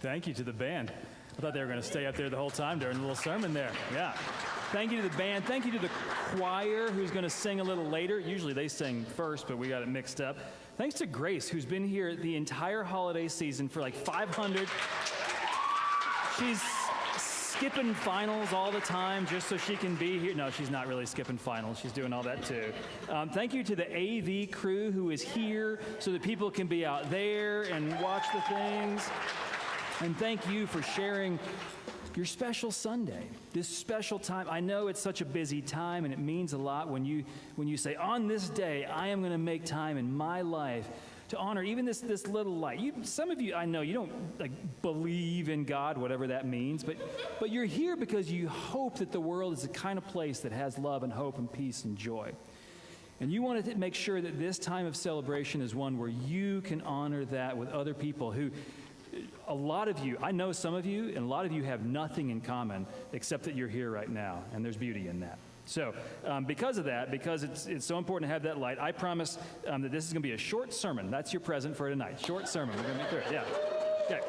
Thank you to the band. I thought they were going to stay up there the whole time during the little sermon there. Yeah. Thank you to the band. Thank you to the choir who's going to sing a little later. Usually they sing first, but we got it mixed up. Thanks to Grace, who's been here the entire holiday season for like 500. She's skipping finals all the time just so she can be here. No, she's not really skipping finals. She's doing all that too. Thank you to the AV crew who is here so that people can be out there and watch the things. And thank you for sharing your special Sunday, this special time. I know it's such a busy time, and it means a lot when you say, on this day, I am going to make time in my life to honor even this little light. Some of you, I know, you don't believe in God, whatever that means, but you're here because you hope that the world is the kind of place that has love and hope and peace and joy. And you want to make sure that this time of celebration is one where you can honor that with other people who, a lot of you, I know some of you, and a lot of you have nothing in common except that you're here right now, and there's beauty in that. So because of that, because it's so important to have that light, I promise that this is going to be a short sermon. That's your present for tonight. Short sermon. We're going to be through it. Yeah. Okay.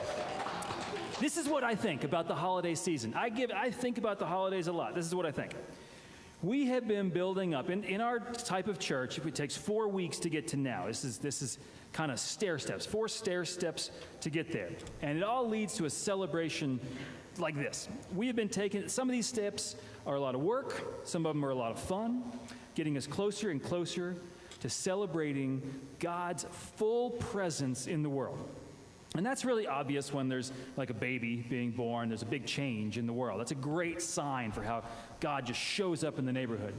This is what I think about the holiday season. I think about the holidays a lot. This is what I think. We have been building up. In our type of church, it takes 4 weeks to get to now. This is kind of stair steps, 4 stair steps to get there. And it all leads to a celebration like this. We have been taking, some of these steps are a lot of work, some of them are a lot of fun, getting us closer and closer to celebrating God's full presence in the world. And that's really obvious when there's like a baby being born, there's a big change in the world. That's a great sign for how God just shows up in the neighborhood.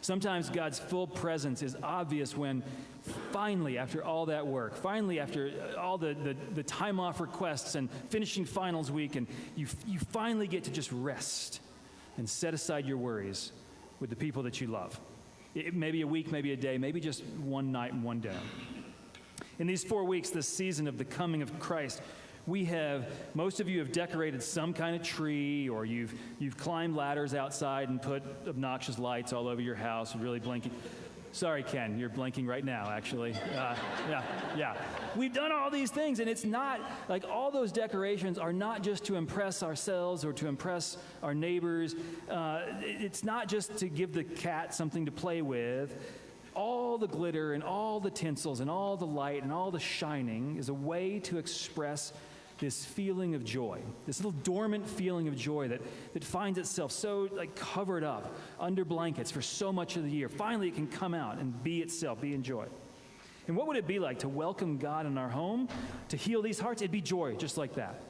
Sometimes God's full presence is obvious when finally, after all that work, finally after all the time off requests and finishing finals week, and you finally get to just rest and set aside your worries with the people that you love. Maybe a week, maybe a day, maybe just one night and one dinner. In these 4 weeks, this season of the coming of Christ, most of you have decorated some kind of tree, or you've climbed ladders outside and put obnoxious lights all over your house, really blinking. Sorry, Ken, you're blinking right now, actually. Yeah. We've done all these things, and it's not, like all those decorations are not just to impress ourselves or to impress our neighbors. It's not just to give the cat something to play with. All the glitter and all the tinsels and all the light and all the shining is a way to express this feeling of joy, this little dormant feeling of joy that finds itself so covered up under blankets for so much of the year. Finally, it can come out and be itself, be in joy. And what would it be like to welcome God in our home, to heal these hearts? It'd be joy, just like that.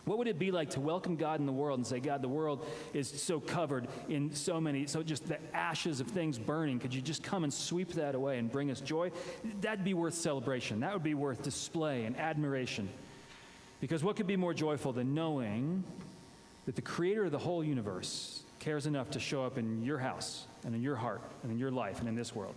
What would it be like to welcome God in the world and say, God, the world is so covered in so just the ashes of things burning. Could you just come and sweep that away and bring us joy? That'd be worth celebration. That would be worth display and admiration. Because what could be more joyful than knowing that the creator of the whole universe cares enough to show up in your house and in your heart and in your life and in this world?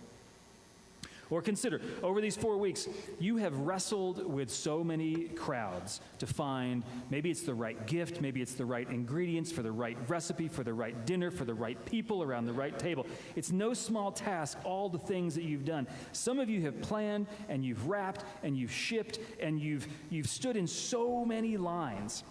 Or consider, over these 4 weeks, you have wrestled with so many crowds to find, maybe it's the right gift, maybe it's the right ingredients for the right recipe, for the right dinner, for the right people around the right table. It's no small task, all the things that you've done. Some of you have planned, and you've wrapped, and you've shipped, and you've stood in so many lines.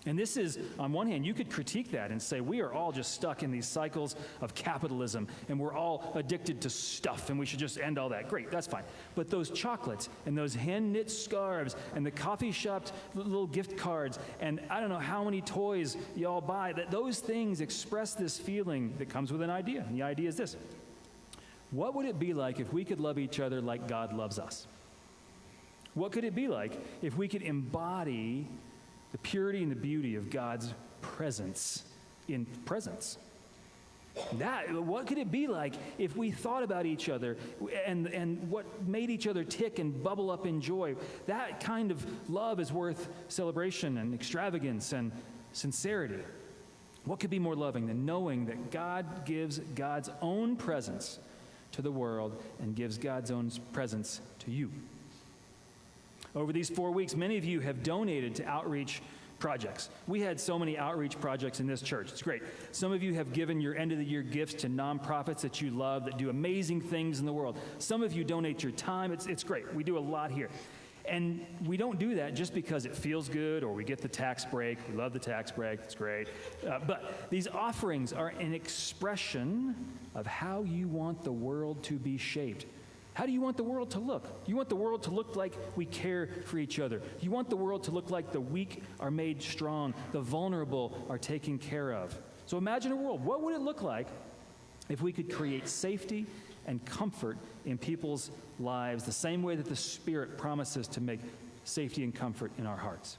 And this is, on one hand, you could critique that and say, we are all just stuck in these cycles of capitalism, and we're all addicted to stuff, and we should just end all that. Great, that's fine. But those chocolates, and those hand-knit scarves, and the coffee shop little gift cards, and I don't know how many toys you all buy, that those things express this feeling that comes with an idea. And the idea is this: what would it be like if we could love each other like God loves us? What could it be like if we could embody the purity and the beauty of God's presence in presence? What could it be like if we thought about each other and what made each other tick and bubble up in joy? That kind of love is worth celebration and extravagance and sincerity. What could be more loving than knowing that God gives God's own presence to the world and gives God's own presence to you? Over these 4 weeks, many of you have donated to outreach projects. We had so many outreach projects in this church. It's great. Some of you have given your end-of-the-year gifts to nonprofits that you love that do amazing things in the world. Some of you donate your time. It's great. We do a lot here. And we don't do that just because it feels good or we get the tax break. We love the tax break. It's great. But these offerings are an expression of how you want the world to be shaped. How do you want the world to look? You want the world to look like we care for each other. You want the world to look like the weak are made strong, the vulnerable are taken care of. So imagine a world. What would it look like if we could create safety and comfort in people's lives the same way that the Spirit promises to make safety and comfort in our hearts?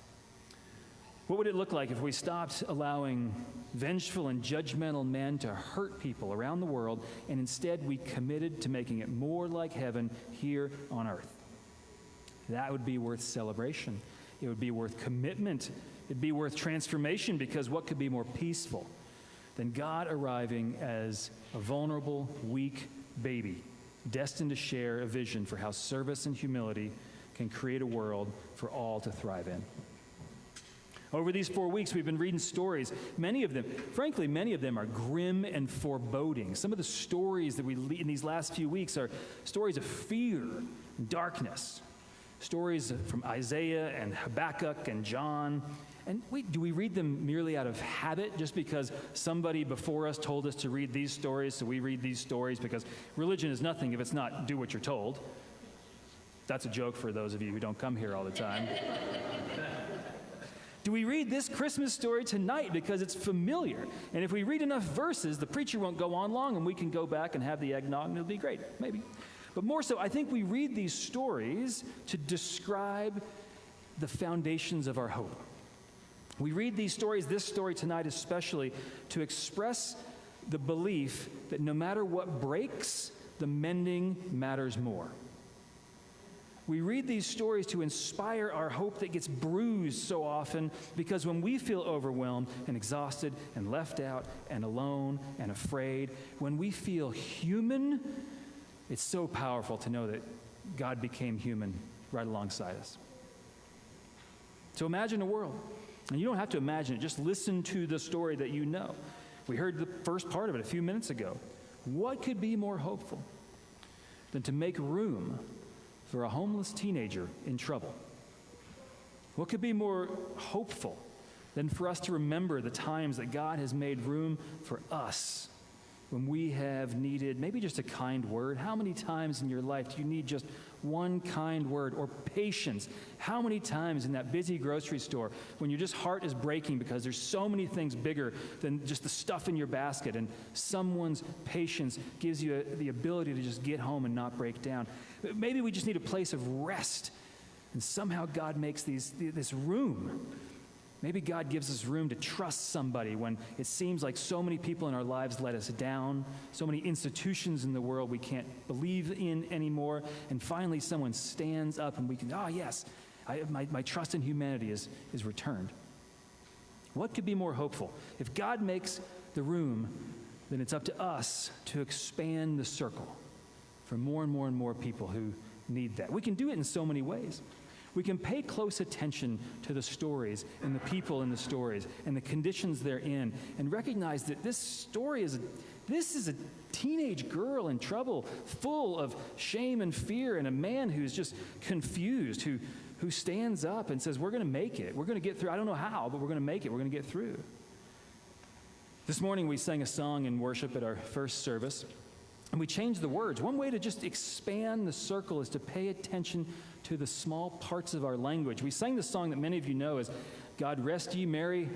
What would it look like if we stopped allowing vengeful and judgmental men to hurt people around the world, and instead we committed to making it more like heaven here on earth? That would be worth celebration. It would be worth commitment. It'd be worth transformation, because what could be more peaceful than God arriving as a vulnerable, weak baby, destined to share a vision for how service and humility can create a world for all to thrive in. Over these 4 weeks, we've been reading stories. Many of them are grim and foreboding. Some of the stories that we in these last few weeks are stories of fear and darkness. Stories from Isaiah and Habakkuk and John. And do we read them merely out of habit, just because somebody before us told us to read these stories, so we read these stories? Because religion is nothing if it's not do what you're told. That's a joke for those of you who don't come here all the time. Do we read this Christmas story tonight because it's familiar? And if we read enough verses, the preacher won't go on long and we can go back and have the eggnog and it'll be great, maybe. But more so, I think we read these stories to describe the foundations of our hope. We read these stories, this story tonight especially, to express the belief that no matter what breaks, the mending matters more. We read these stories to inspire our hope that gets bruised so often, because when we feel overwhelmed and exhausted and left out and alone and afraid, when we feel human, it's so powerful to know that God became human right alongside us. So imagine a world. And you don't have to imagine it, just listen to the story that you know. We heard the first part of it a few minutes ago. What could be more hopeful than to make room for a homeless teenager in trouble? What could be more hopeful than for us to remember the times that God has made room for us when we have needed maybe just a kind word? How many times in your life do you need just one kind word? Or patience? How many times in that busy grocery store when your just heart is breaking because there's so many things bigger than just the stuff in your basket, and someone's patience gives you the ability to just get home and not break down? Maybe we just need a place of rest, and somehow God makes this room. Maybe God gives us room to trust somebody when it seems like so many people in our lives let us down, so many institutions in the world we can't believe in anymore, and finally someone stands up and we can, yes, my trust in humanity is returned. What could be more hopeful? If God makes the room, then it's up to us to expand the circle for more and more and more people who need that. We can do it in so many ways. We can pay close attention to the stories and the people in the stories and the conditions they're in, and recognize that this story is a teenage girl in trouble, full of shame and fear, and a man who's just confused, who stands up and says, we're going to make it. We're going to get through. I don't know how, but we're going to make it. We're going to get through. This morning we sang a song in worship at our first service, and we changed the words. One way to just expand the circle is to pay attention to the small parts of our language. We sang the song that many of you know is, God rest ye merry.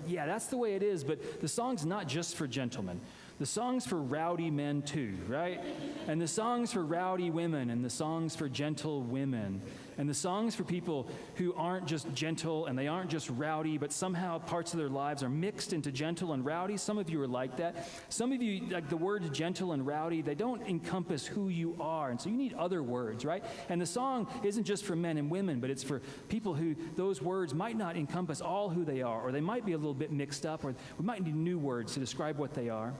Yeah, that's the way it is, but the song's not just for gentlemen. The song's for rowdy men too, right? And the song's for rowdy women, and the song's for gentle women. And the song's for people who aren't just gentle and they aren't just rowdy, but somehow parts of their lives are mixed into gentle and rowdy. Some of you are like that. Some of you, like the words gentle and rowdy, they don't encompass who you are. And so you need other words, right? And the song isn't just for men and women, but it's for people who those words might not encompass all who they are, or they might be a little bit mixed up, or we might need new words to describe what they are.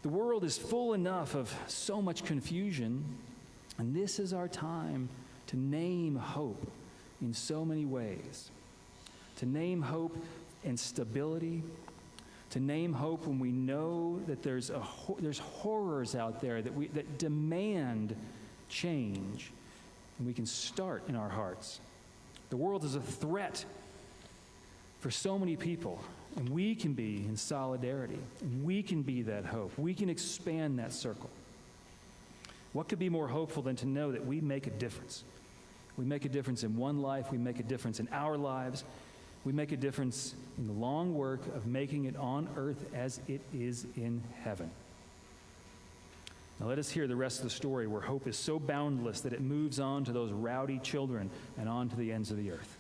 The world is full enough of so much confusion, and this is our time to name hope in so many ways. To name hope in stability, to name hope when we know that there's horrors out there that demand change. And we can start in our hearts. The world is a threat for so many people, and we can be in solidarity, and we can be that hope. We can expand that circle. What could be more hopeful than to know that we make a difference? We make a difference in one life. We make a difference in our lives. We make a difference in the long work of making it on earth as it is in heaven. Now let us hear the rest of the story where hope is so boundless that it moves on to those rowdy children and on to the ends of the earth.